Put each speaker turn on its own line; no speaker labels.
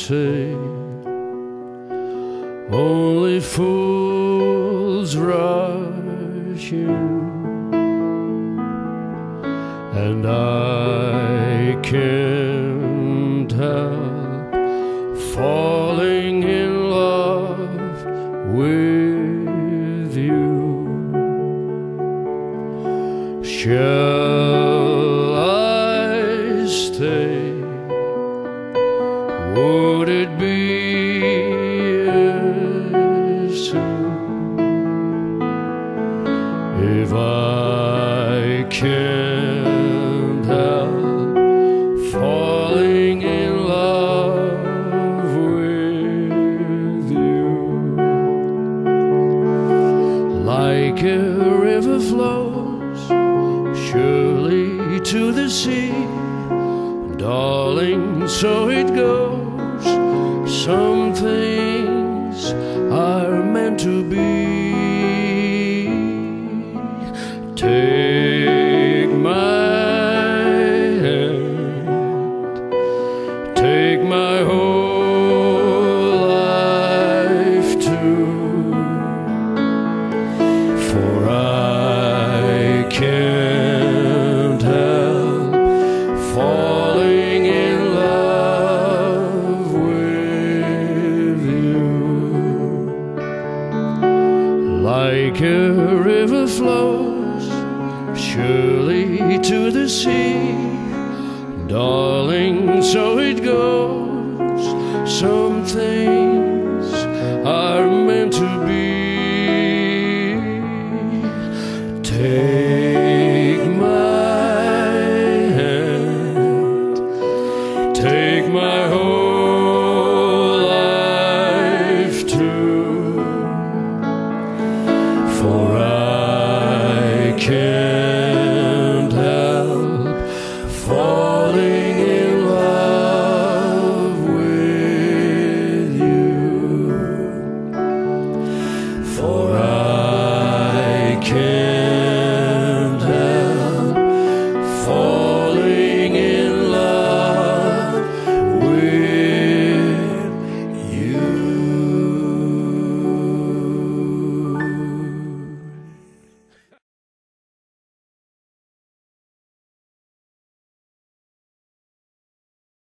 say only fools rush in, and I can't help falling in love with you. Shall I stay? Would it be a sin if I can't help falling in love with you? Like a river flows surely to the sea, darling, so it goes. Some things are meant to be. Take my hand, take my whole life too, for I can't help falling in love with you. Like a river flows surely to the sea, darling, so it goes. Some things